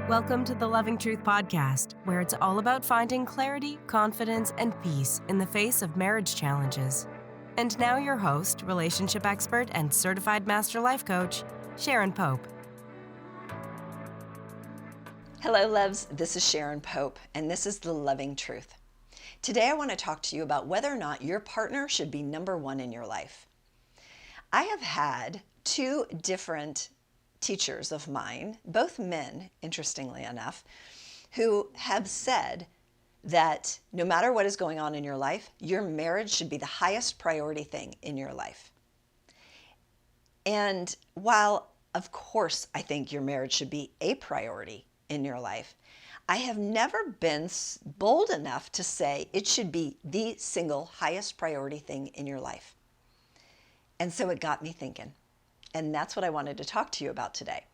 Welcome to the Loving Truth Podcast, where it's all about finding clarity, confidence, and peace in the face of marriage challenges. And now your host, relationship expert, and certified master life coach, Sharon Pope. Hello, loves. This is Sharon Pope, and this is The Loving Truth. Today, I want to talk to you about whether or not your partner should be number one in your life. I have had two different teachers of mine, both men, interestingly enough, who have said that no matter what is going on in your life, your marriage should be the highest priority thing in your life. And while, of course, I think your marriage should be a priority in your life, I have never been bold enough to say it should be the single highest priority thing in your life. And so it got me thinking. And that's what I wanted to talk to you about today.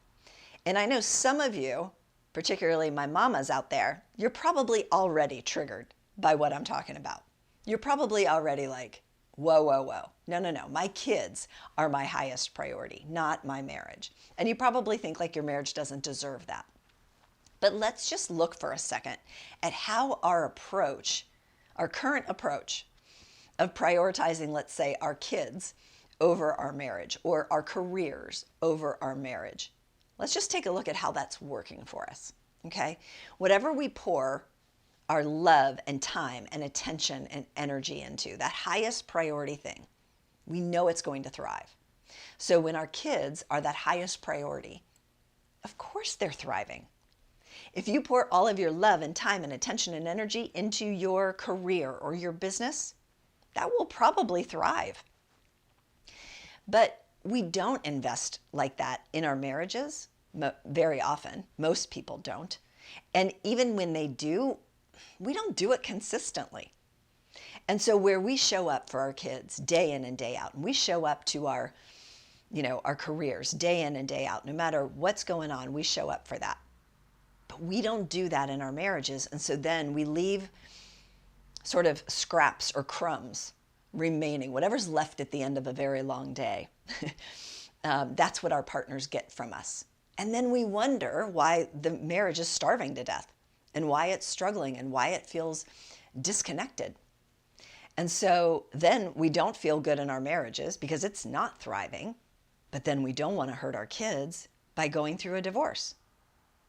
And I know some of you, particularly my mamas out there, you're probably already triggered by what I'm talking about. You're probably already like, whoa, whoa, whoa. No. My kids are my highest priority, not my marriage. And you probably think like your marriage doesn't deserve that. But let's just look for a second at how our current approach of prioritizing, let's say, our kids over our marriage or our careers over our marriage. Let's just take a look at how that's working for us, okay? Whatever we pour our love and time and attention and energy into, that highest priority thing, we know it's going to thrive. So when our kids are that highest priority, of course they're thriving. If you pour all of your love and time and attention and energy into your career or your business, that will probably thrive. But we don't invest like that in our marriages very often. Most people don't. And even when they do, we don't do it consistently. And so where we show up for our kids day in and day out, and we show up to our careers day in and day out, no matter what's going on, we show up for that. But we don't do that in our marriages. And so then we leave sort of scraps or crumbs remaining, whatever's left at the end of a very long day. That's what our partners get from us. And then we wonder why the marriage is starving to death and why it's struggling and why it feels disconnected. And so then we don't feel good in our marriages because it's not thriving, but then we don't want to hurt our kids by going through a divorce.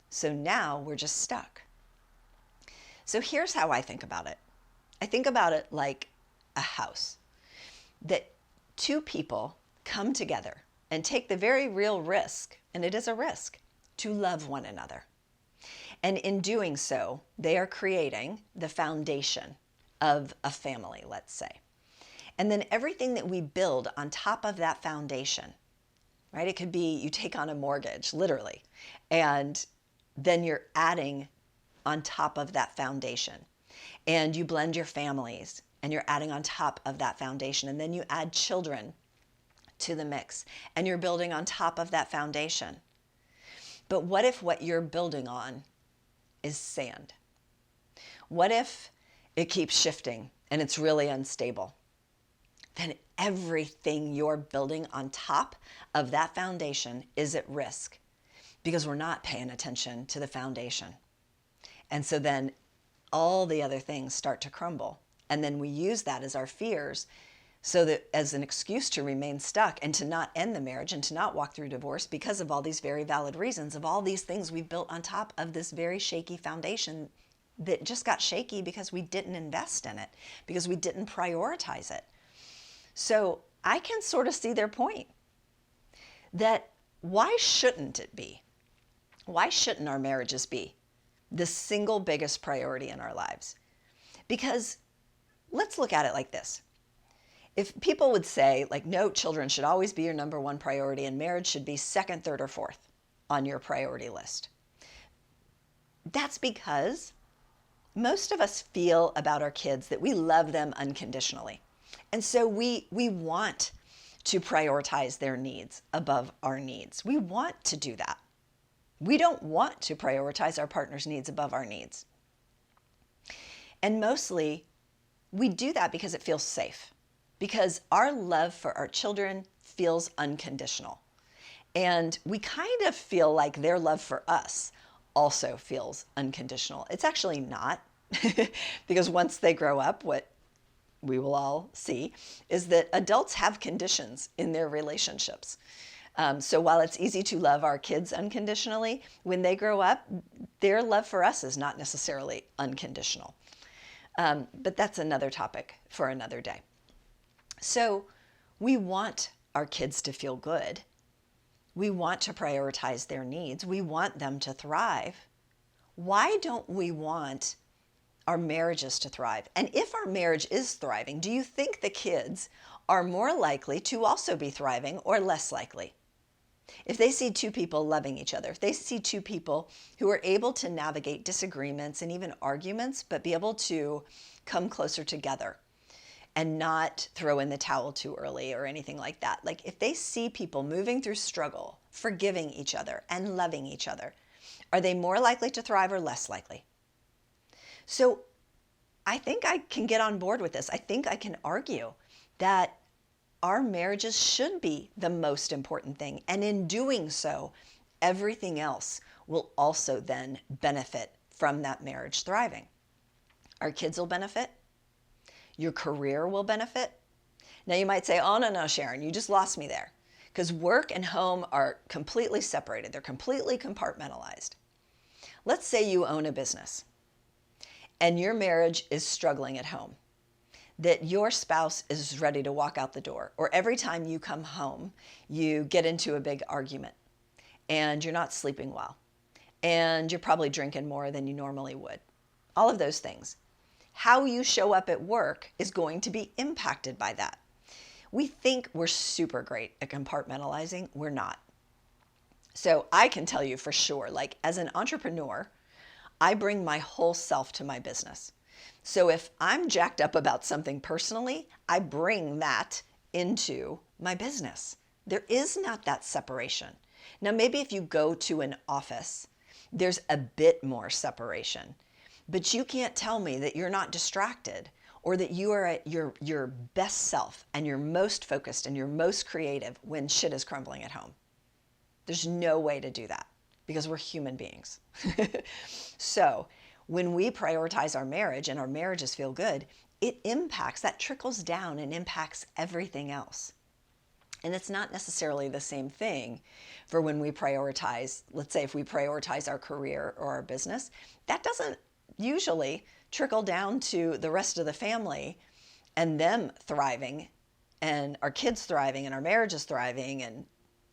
So now we're just stuck. So here's how I think about it. I think about it like a house, that two people come together and take the very real risk, and it is a risk, to love one another. And in doing so, they are creating the foundation of a family, let's say. And then everything that we build on top of that foundation, right? It could be you take on a mortgage, literally, and then you're adding on top of that foundation. And you blend your families, and you're adding on top of that foundation. And then you add children to the mix, and you're building on top of that foundation. But what if what you're building on is sand? What if it keeps shifting and it's really unstable? Then everything you're building on top of that foundation is at risk because we're not paying attention to the foundation. And so then all the other things start to crumble. And then we use that as our fears so that as an excuse to remain stuck and to not end the marriage and to not walk through divorce because of all these very valid reasons of all these things we built on top of this very shaky foundation that just got shaky because we didn't invest in it, because we didn't prioritize it. So I can sort of see their point that why shouldn't it be? Why shouldn't our marriages be the single biggest priority in our lives? Because let's look at it like this. If people would say, like, no, children should always be your number one priority and marriage should be second, third, or fourth on your priority list, that's because most of us feel about our kids that we love them unconditionally. And so we want to prioritize their needs above our needs. We want to do that. We don't want to prioritize our partner's needs above our needs. And mostly, we do that because it feels safe, because our love for our children feels unconditional. And we kind of feel like their love for us also feels unconditional. It's actually not, because once they grow up, what we will all see is that adults have conditions in their relationships. So while it's easy to love our kids unconditionally, when they grow up, their love for us is not necessarily unconditional. But that's another topic for another day. So we want our kids to feel good. We want to prioritize their needs. We want them to thrive. Why don't we want our marriages to thrive? And if our marriage is thriving, do you think the kids are more likely to also be thriving or less likely? If they see two people loving each other, if they see two people who are able to navigate disagreements and even arguments, but be able to come closer together and not throw in the towel too early or anything like that. Like if they see people moving through struggle, forgiving each other and loving each other, are they more likely to thrive or less likely? So I think I can get on board with this. I think I can argue that our marriages should be the most important thing. And in doing so, everything else will also then benefit from that marriage thriving. Our kids will benefit. Your career will benefit. Now you might say, oh, no, Sharon, you just lost me there. Because work and home are completely separated. They're completely compartmentalized. Let's say you own a business and your marriage is struggling at home, that your spouse is ready to walk out the door, or every time you come home, you get into a big argument and you're not sleeping well and you're probably drinking more than you normally would. All of those things. How you show up at work is going to be impacted by that. We think we're super great at compartmentalizing. We're not. So I can tell you for sure, like as an entrepreneur, I bring my whole self to my business. So if I'm jacked up about something personally, I bring that into my business. There is not that separation. Now, maybe if you go to an office, there's a bit more separation, but you can't tell me that you're not distracted or that you are at your best self and you're most focused and you're most creative when shit is crumbling at home. There's no way to do that because we're human beings. So when we prioritize our marriage and our marriages feel good, it impacts, that trickles down and impacts everything else. And it's not necessarily the same thing for when we prioritize, let's say if we prioritize our career or our business, that doesn't usually trickle down to the rest of the family and them thriving and our kids thriving and our marriages thriving and,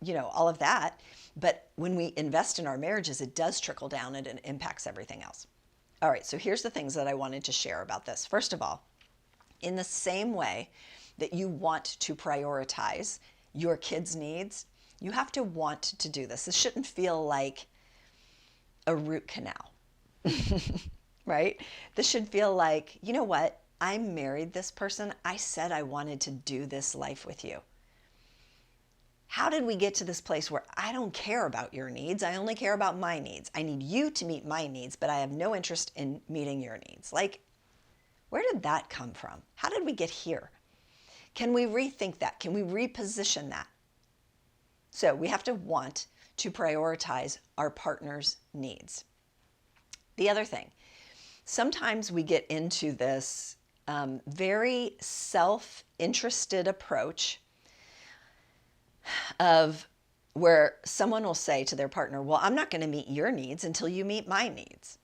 you know, all of that. But when we invest in our marriages, it does trickle down and it impacts everything else. All right, so here's the things that I wanted to share about this. First of all, in the same way that you want to prioritize your kids' needs, you have to want to do this. This shouldn't feel like a root canal, right? This should feel like, you know what? I married this person. I said I wanted to do this life with you. How did we get to this place where I don't care about your needs? I only care about my needs. I need you to meet my needs, but I have no interest in meeting your needs. Like, where did that come from? How did we get here? Can we rethink that? Can we reposition that? So we have to want to prioritize our partner's needs. The other thing, sometimes we get into this very self-interested approach of where someone will say to their partner, well, I'm not going to meet your needs until you meet my needs.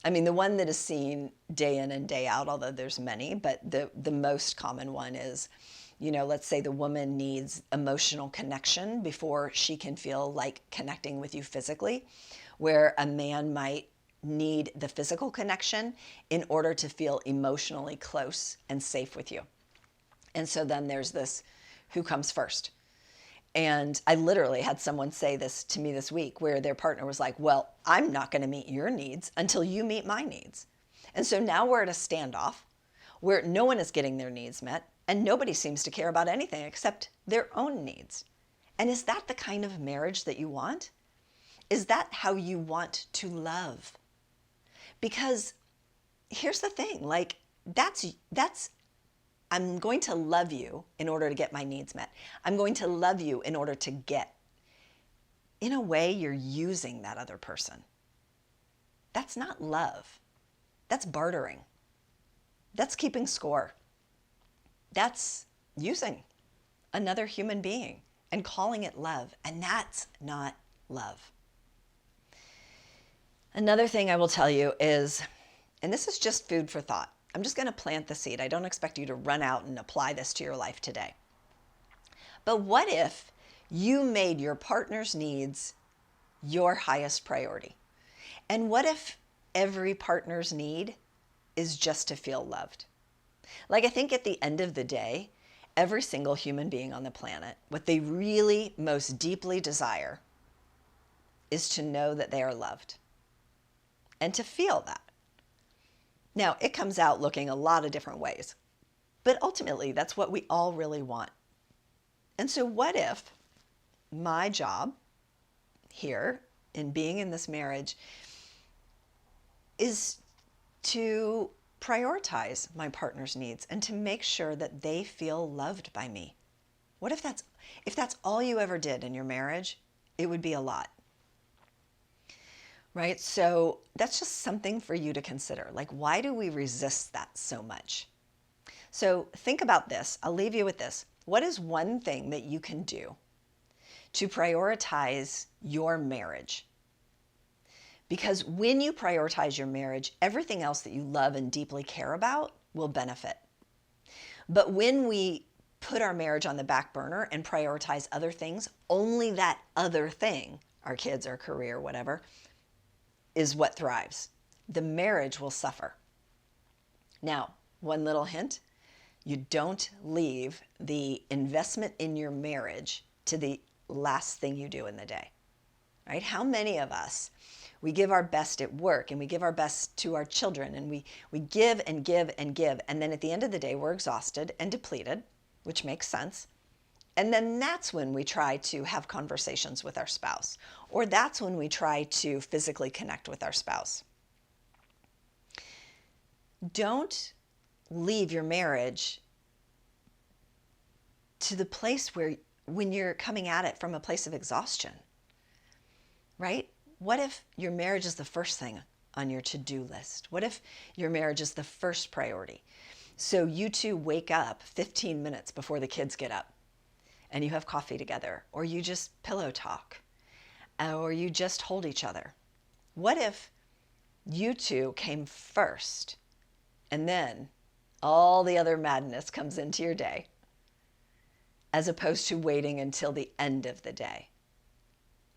I mean, the one that is seen day in and day out, although there's many, but the most common one is, you know, let's say the woman needs emotional connection before she can feel like connecting with you physically, where a man might need the physical connection in order to feel emotionally close and safe with you. And so then there's this, who comes first? And I literally had someone say this to me this week where their partner was like, well, I'm not going to meet your needs until you meet my needs. And so now we're at a standoff where no one is getting their needs met and nobody seems to care about anything except their own needs. And is that the kind of marriage that you want? Is that how you want to love? Because here's the thing, like that's I'm going to love you in order to get my needs met. I'm going to love you in order to get. In a way, you're using that other person. that's not love. That's bartering. That's keeping score. That's using another human being and calling it love. And that's not love. Another thing I will tell you is, and this is just food for thought. I'm just going to plant the seed. I don't expect you to run out and apply this to your life today. But what if you made your partner's needs your highest priority? And what if every partner's need is just to feel loved? Like, I think at the end of the day, every single human being on the planet, what they really most deeply desire is to know that they are loved and to feel that. Now, it comes out looking a lot of different ways, but ultimately that's what we all really want. And so what if my job here in being in this marriage is to prioritize my partner's needs and to make sure that they feel loved by me? What if that's all you ever did in your marriage? It would be a lot. Right? So that's just something for you to consider. Like, why do we resist that so much? So think about this. I'll leave you with this. What is one thing that you can do to prioritize your marriage? Because when you prioritize your marriage, everything else that you love and deeply care about will benefit. But when we put our marriage on the back burner and prioritize other things, only that other thing, our kids, our career, whatever, is what thrives. The marriage will suffer. Now, one little hint, you don't leave the investment in your marriage to the last thing you do in the day, right? How many of us, we give our best at work and we give our best to our children and we give and give and give. And then at the end of the day, we're exhausted and depleted, which makes sense. And then that's when we try to have conversations with our spouse, or that's when we try to physically connect with our spouse. Don't leave your marriage to the place where when you're coming at it from a place of exhaustion, right? What if your marriage is the first thing on your to-do list? What if your marriage is the first priority? So you two wake up 15 minutes before the kids get up and you have coffee together, or you just pillow talk, or you just hold each other. What if you two came first and then all the other madness comes into your day, as opposed to waiting until the end of the day?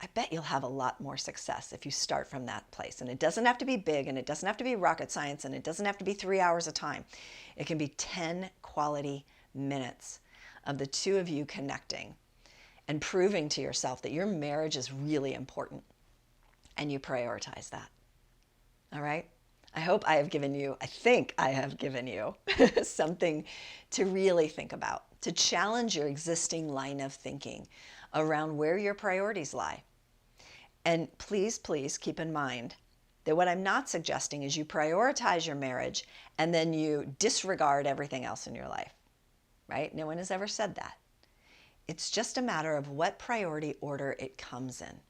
I bet you'll have a lot more success if you start from that place. And it doesn't have to be big, and it doesn't have to be rocket science, and it doesn't have to be 3 hours of time. It can be 10 quality minutes of the two of you connecting and proving to yourself that your marriage is really important and you prioritize that. All right? I think I have given you something to really think about, to challenge your existing line of thinking around where your priorities lie. And please, please keep in mind that what I'm not suggesting is you prioritize your marriage and then you disregard everything else in your life, right? No one has ever said that. It's just a matter of what priority order it comes in.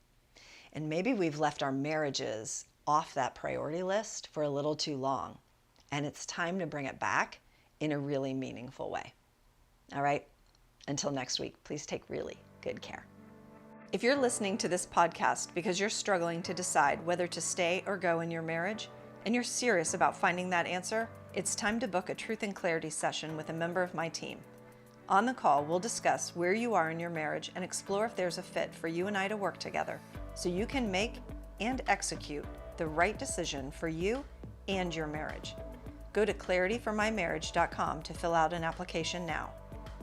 And maybe we've left our marriages off that priority list for a little too long, and it's time to bring it back in a really meaningful way. All right? Until next week, please take really good care. If you're listening to this podcast because you're struggling to decide whether to stay or go in your marriage, and you're serious about finding that answer, it's time to book a Truth and Clarity session with a member of my team. On the call, we'll discuss where you are in your marriage and explore if there's a fit for you and I to work together so you can make and execute the right decision for you and your marriage. Go to clarityformymarriage.com to fill out an application now.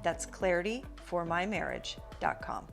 That's clarityformymarriage.com.